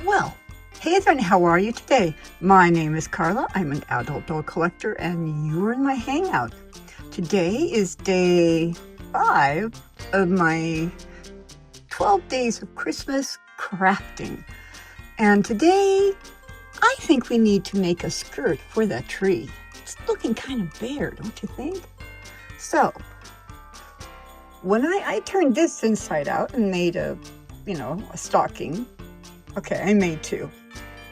Well, hey there, and how are you today? My name is Carla. I'm an adult doll collector, and you're in my hangout. Today is day 5 of my 12 days of Christmas crafting. And today, I think we need to make a skirt for that tree. It's looking kind of bare, don't you think? So, when I turned this inside out and made a stocking. Okay, I made 2.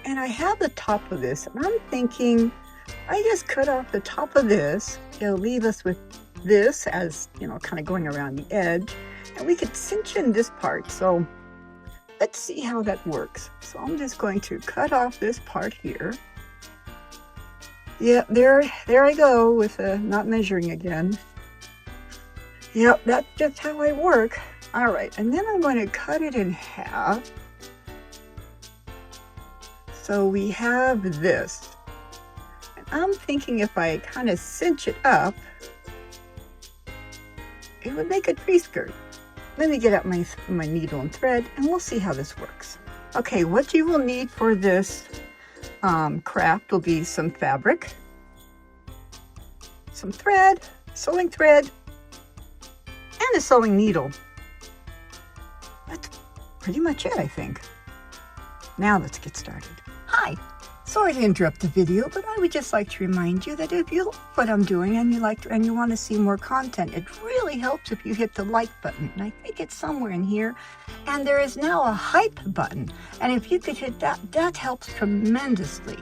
And I have the top of this, and I'm thinking I just cut off the top of this. It'll leave us with this as, kind of going around the edge. And we could cinch in this part. So let's see how that works. So I'm just going to cut off this part here. Yeah, there I go with not measuring again. Yep, that's just how I work. All right, and then I'm going to cut it in half. So we have this. And I'm thinking if I kind of cinch it up, it would make a tree skirt. Let me get out my needle and thread, and we'll see how this works. Okay, what you will need for this craft will be some fabric, some thread, sewing thread, and a sewing needle. That's pretty much it, I think. Now let's get started. Hi, sorry to interrupt the video, but I would just like to remind you that if you like what I'm doing and you want to see more content, it really helps if you hit the like button. And I think it's somewhere in here. And there is now a hype button. And if you could hit that, that helps tremendously.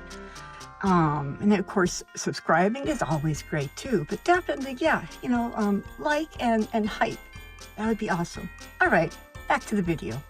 And of course, subscribing is always great too. But definitely, yeah, like and hype. That would be awesome. All right, back to the video.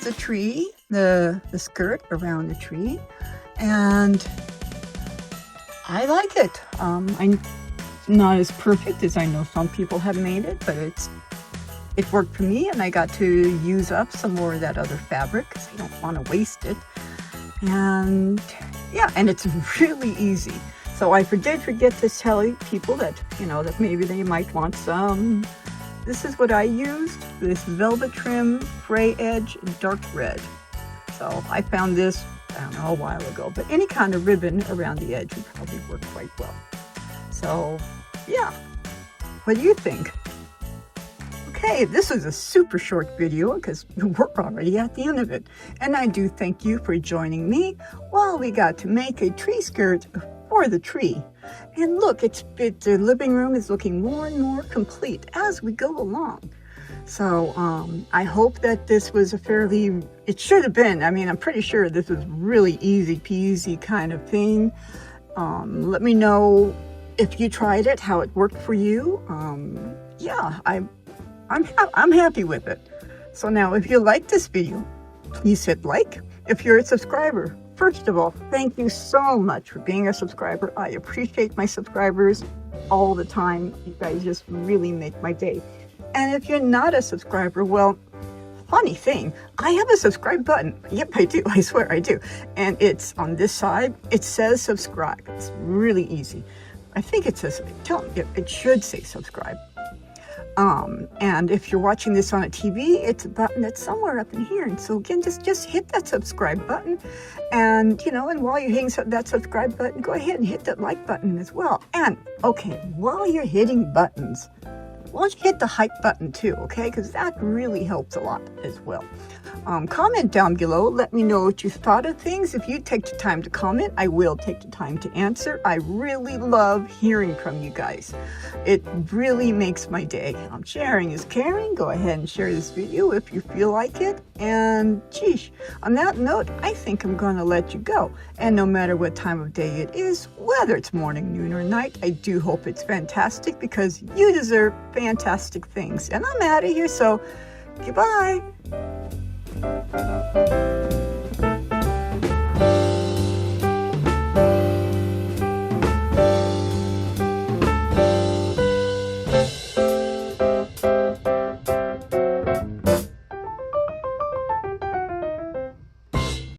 the tree, the skirt around the tree, and I like it. I'm not as perfect as I know some people have made it, but it worked for me, and I got to use up some more of that other fabric because I don't want to waste it. And yeah, and it's really easy. So I did forget to tell people that, that maybe they might want some. This is what I used, this velvet trim, fray edge, dark red. So I found this, I don't know, a while ago, but any kind of ribbon around the edge would probably work quite well. So yeah, what do you think? Okay, this is a super short video because we're already at the end of it. And I do thank you for joining me while we got to make a tree skirt for the tree. And look, the living room is looking more and more complete as we go along. So I hope that this was it should have been, I'm pretty sure this was really easy peasy kind of thing. Let me know if you tried it, how it worked for you. Yeah, I'm happy with it. So now if you like this video, please hit like. If you're a subscriber, first of all, thank you so much for being a subscriber. I appreciate my subscribers all the time. You guys just really make my day. And if you're not a subscriber, well, funny thing, I have a subscribe button. Yep, I do. I swear I do. And it's on this side. It says subscribe. It's really easy. I think it says, it should say subscribe. And if you're watching this on a TV, it's a button that's somewhere up in here. And so again, just hit that subscribe button. And, and while you're hitting that subscribe button, go ahead and hit that like button as well. And, okay, while you're hitting buttons, why don't you hit the hype button too, okay? Because that really helps a lot as well. Comment down below. Let me know what you thought of things. If you take the time to comment, I will take the time to answer. I really love hearing from you guys. It really makes my day. Sharing is caring. Go ahead and share this video if you feel like it. And geesh, on that note, I think I'm going to let you go. And no matter what time of day it is, whether it's morning, noon, or night, I do hope it's fantastic because you deserve fantastic things. And I'm out of here, so goodbye.